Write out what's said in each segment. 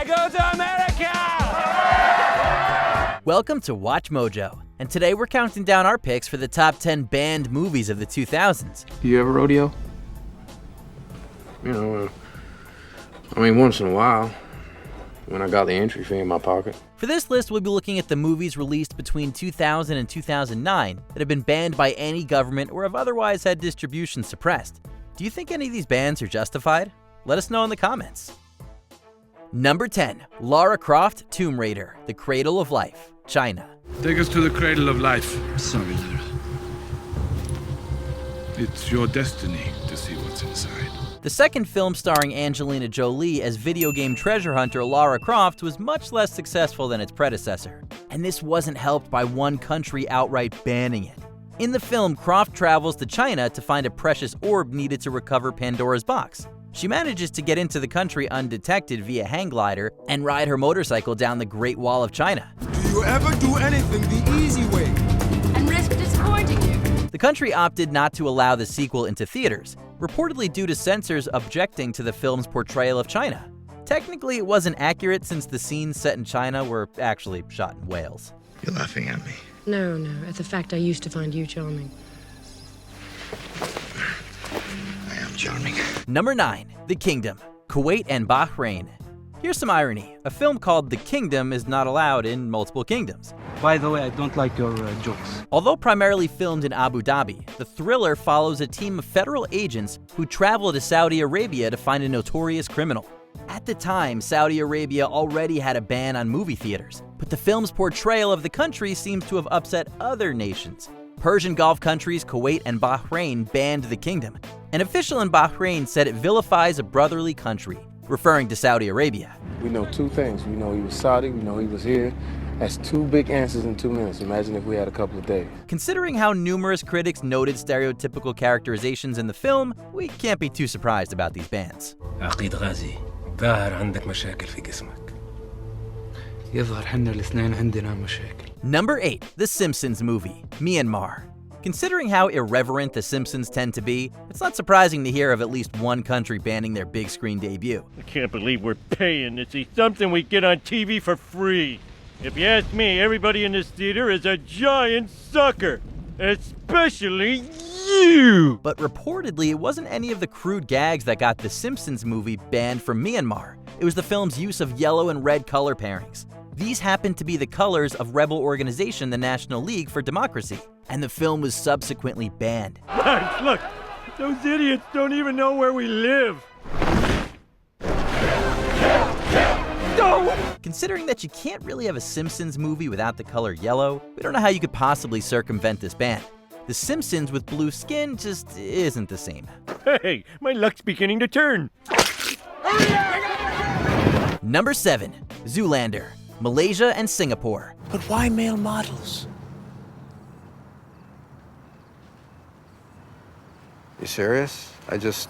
I go to America! Welcome to Watch Mojo, and today we're counting down our picks for the top 10 banned movies of the 2000s. You ever rodeo? You know, once in a while, when I got the entry fee in my pocket. For this list, we'll be looking at the movies released between 2000 and 2009 that have been banned by any government or have otherwise had distribution suppressed. Do you think any of these bans are justified? Let us know in the comments. Number 10. Lara Croft, Tomb Raider, The Cradle of Life, China. Take us to the Cradle of Life. Sorry, Lara. It's your destiny to see what's inside. The second film starring Angelina Jolie as video game treasure hunter Lara Croft was much less successful than its predecessor, and this wasn't helped by one country outright banning it. In the film, Croft travels to China to find a precious orb needed to recover Pandora's box. She manages to get into the country undetected via hang glider and ride her motorcycle down the Great Wall of China. Do you ever do anything the easy way? And risk disappointing you? The country opted not to allow the sequel into theaters, reportedly due to censors objecting to the film's portrayal of China. Technically, it wasn't accurate since the scenes set in China were actually shot in Wales. You're laughing at me. No, at the fact I used to find you charming. I am charming. Number 9. The Kingdom, Kuwait and Bahrain. Here's some irony. A film called The Kingdom is not allowed in multiple kingdoms. By the way, I don't like your jokes. Although primarily filmed in Abu Dhabi, the thriller follows a team of federal agents who travel to Saudi Arabia to find a notorious criminal. At the time, Saudi Arabia already had a ban on movie theaters, but the film's portrayal of the country seems to have upset other nations. Persian Gulf countries Kuwait and Bahrain banned The Kingdom. An official in Bahrain said it vilifies a brotherly country, referring to Saudi Arabia. We know two things. We know he was Saudi, we know he was here. That's two big answers in 2 minutes. Imagine if we had a couple of days. Considering how numerous critics noted stereotypical characterizations in the film, we can't be too surprised about these bans. عقيد غازي ظاهر عندك مشاكل في جسمك. يظهر حنا الاثنين عندنا مشاكل. Number 8. The Simpsons Movie, Myanmar. Considering how irreverent The Simpsons tend to be, it's not surprising to hear of at least one country banning their big screen debut. I can't believe we're paying to see something we get on TV for free. If you ask me, everybody in this theater is a giant sucker. Especially you! But reportedly, it wasn't any of the crude gags that got The Simpsons movie banned from Myanmar. It was the film's use of yellow and red color pairings. These happened to be the colors of rebel organization the National League for Democracy, and the film was subsequently banned. Guys, look! Those idiots don't even know where we live! Considering that you can't really have a Simpsons movie without the color yellow, we don't know how you could possibly circumvent this ban. The Simpsons with blue skin just isn't the same. Hey, my luck's beginning to turn. Number 7. Zoolander, Malaysia and Singapore. But why male models? You serious? I just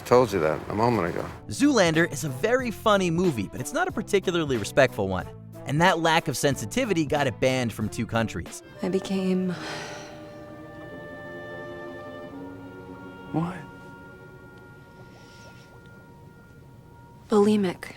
told you that a moment ago. Zoolander is a very funny movie, but it's not a particularly respectful one. And that lack of sensitivity got it banned from 2 countries. I became... What? bulimic.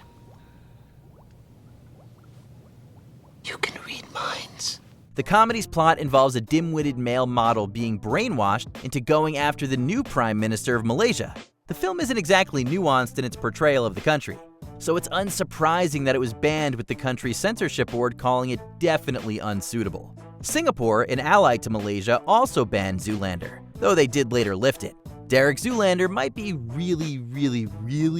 You can read minds. The comedy's plot involves a dim-witted male model being brainwashed into going after the new Prime Minister of Malaysia. The film isn't exactly nuanced in its portrayal of the country, so it's unsurprising that it was banned with the country's censorship board calling it definitely unsuitable. Singapore, an ally to Malaysia, also banned Zoolander, though they did later lift it. Derek Zoolander might be really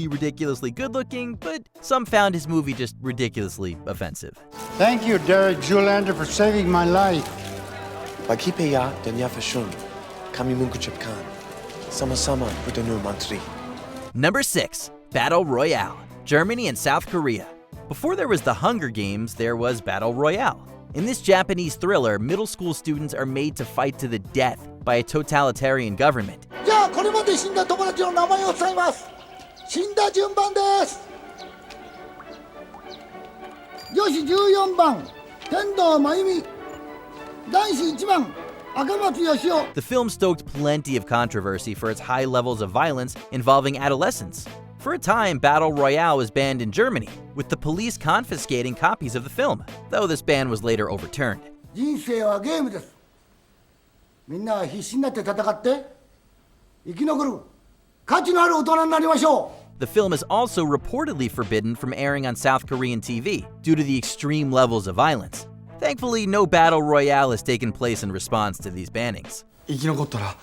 ridiculously good-looking, but some found his movie just ridiculously offensive. Thank you, Derek Zoolander, for saving my life. Paghipeya danya fashun. Kami munkuchipkan. Sama-sama putanu mantri. Number 6. Battle Royale, Germany and South Korea. Before there was the Hunger Games, there was Battle Royale. In this Japanese thriller, middle school students are made to fight to the death by a totalitarian government. The film stoked plenty of controversy for its high levels of violence involving adolescents. For a time, Battle Royale was banned in Germany, with the police confiscating copies of the film, though this ban was later overturned. 人生はゲームです。みんなは必死になって戦って生き残る価値のある大人になりましょう。 The film is also reportedly forbidden from airing on South Korean TV due to the extreme levels of violence. Thankfully, no battle royale has taken place in response to these bannings. 生き残ったら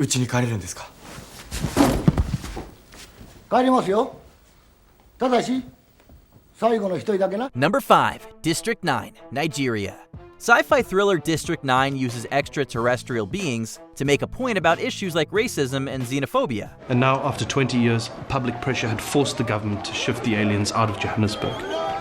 家に帰れるんですか？帰りますよ。ただし最後の一人だけな。 Number 5. District 9, Nigeria. Sci-fi thriller District 9 uses extraterrestrial beings to make a point about issues like racism and xenophobia. And now, after 20 years, public pressure had forced the government to shift the aliens out of Johannesburg.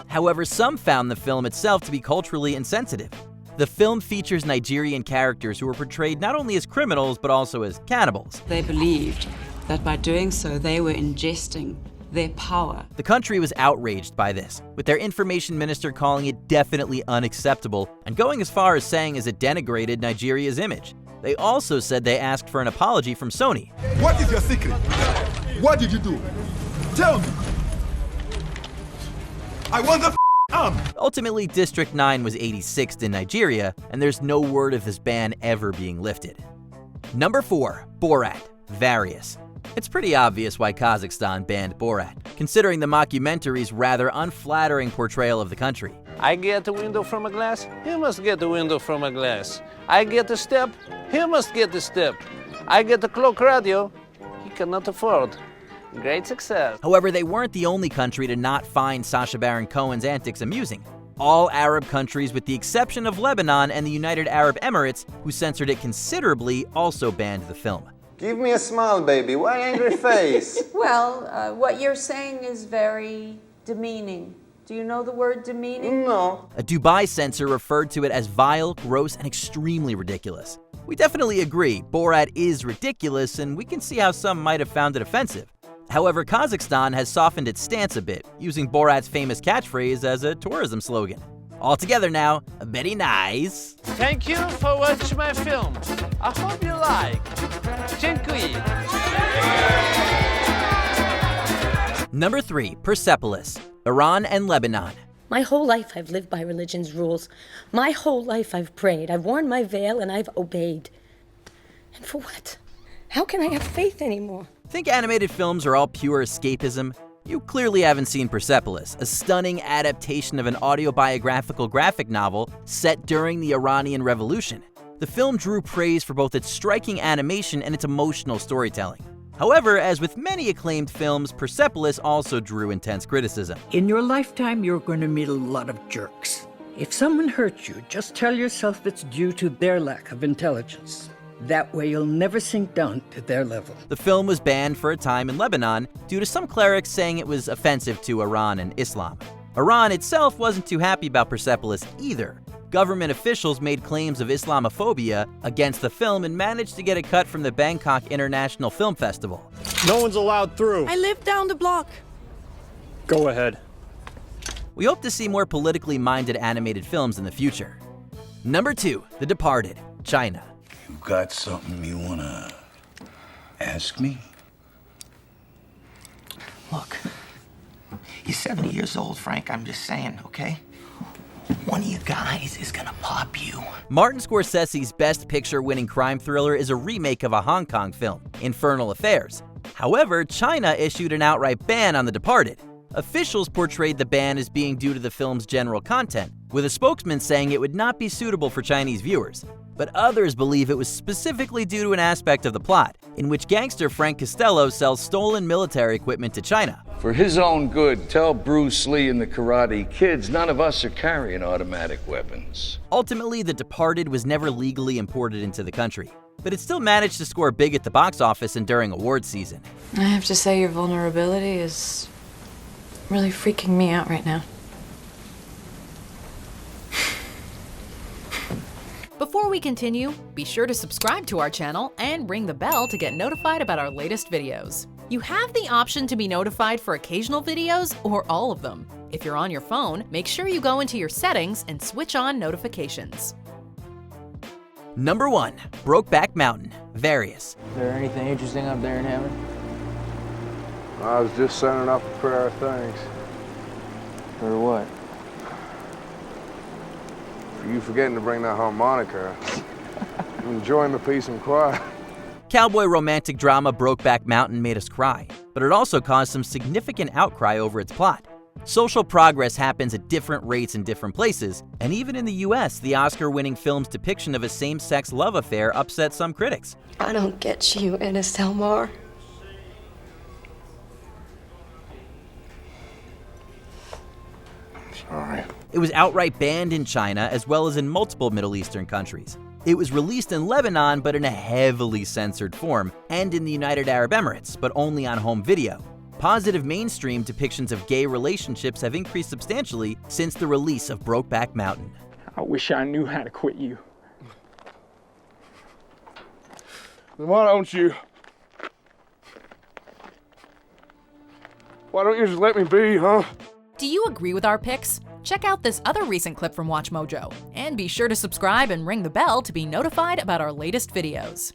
However, some found the film itself to be culturally insensitive. The film features Nigerian characters who were portrayed not only as criminals but also as cannibals. They believed that by doing so, they were ingesting their power. The country was outraged by this, with their information minister calling it definitely unacceptable and going as far as saying as it denigrated Nigeria's image. They also said they asked for an apology from Sony. What is your secret? What did you do? Tell me. I want the arm. Ultimately, District 9 was 86th in Nigeria, and there's no word of this ban ever being lifted. Number 4. Borat, Various. It's pretty obvious why Kazakhstan banned Borat, considering the mockumentary's rather unflattering portrayal of the country. I get a window from a glass, he must get a window from a glass. I get a step, he must get a step. I get a clock radio, he cannot afford. Great success. However, they weren't the only country to not find Sacha Baron Cohen's antics amusing. All Arab countries, with the exception of Lebanon and the United Arab Emirates, who censored it considerably, also banned the film. Give me a smile, baby. Why angry face? Well, what you're saying is very demeaning. Do you know the word demeaning? No. A Dubai censor referred to it as vile, gross, and extremely ridiculous. We definitely agree, Borat is ridiculous, and we can see how some might have found it offensive. However, Kazakhstan has softened its stance a bit, using Borat's famous catchphrase as a tourism slogan. Altogether now, very nice. Thank you for watching my film. I hope you like. Dziękuję. Number 3. Persepolis, Iran and Lebanon. My whole life I've lived by religion's rules. My whole life I've prayed. I've worn my veil and I've obeyed. And for what? How can I have faith anymore? Think animated films are all pure escapism? You clearly haven't seen Persepolis, a stunning adaptation of an autobiographical graphic novel set during the Iranian Revolution. The film drew praise for both its striking animation and its emotional storytelling. However, as with many acclaimed films, Persepolis also drew intense criticism. In your lifetime, you're going to meet a lot of jerks. If someone hurts you, just tell yourself it's due to their lack of intelligence. That way you'll never sink down to their level. The film was banned for a time in Lebanon due to some clerics saying it was offensive to Iran and Islam. Iran itself wasn't too happy about Persepolis either. Government officials made claims of Islamophobia against the film and managed to get it cut from the Bangkok International Film Festival. No one's allowed through. I live down the block. Go ahead. We hope to see more politically minded animated films in the future. Number 2. The Departed, China. You got something you wanna ask me? Look, you're 70 years old, Frank. I'm just saying, okay? One of you guys is gonna pop you. Martin Scorsese's Best Picture-winning crime thriller is a remake of a Hong Kong film, Infernal Affairs. However, China issued an outright ban on The Departed. Officials portrayed the ban as being due to the film's general content, with a spokesman saying it would not be suitable for Chinese viewers. But others believe it was specifically due to an aspect of the plot, in which gangster Frank Costello sells stolen military equipment to China. For his own good, tell Bruce Lee and the Karate Kids none of us are carrying automatic weapons. Ultimately, The Departed was never legally imported into the country, but it still managed to score big at the box office and during awards season. I have to say your vulnerability is really freaking me out right now. Before we continue, be sure to subscribe to our channel and ring the bell to get notified about our latest videos. You have the option to be notified for occasional videos or all of them. If you're on your phone, make sure you go into your settings and switch on notifications. Number 1. Brokeback Mountain, Various. Is there anything interesting up there in heaven? I was just sending off a prayer of thanks. For what? For you forgetting to bring that harmonica. I'm enjoying the peace and quiet. Cowboy romantic drama Brokeback Mountain made us cry, but it also caused some significant outcry over its plot. Social progress happens at different rates in different places, and even in the US, the Oscar-winning film's depiction of a same-sex love affair upset some critics. I don't get you, Anna Selmar. Sorry. It was outright banned in China as well as in multiple Middle Eastern countries. It was released in Lebanon but in a heavily censored form, and in the United Arab Emirates, but only on home video. Positive mainstream depictions of gay relationships have increased substantially since the release of Brokeback Mountain. I wish I knew how to quit you. Then why don't you just let me be, huh? Do you agree with our picks? Check out this other recent clip from WatchMojo, and be sure to subscribe and ring the bell to be notified about our latest videos.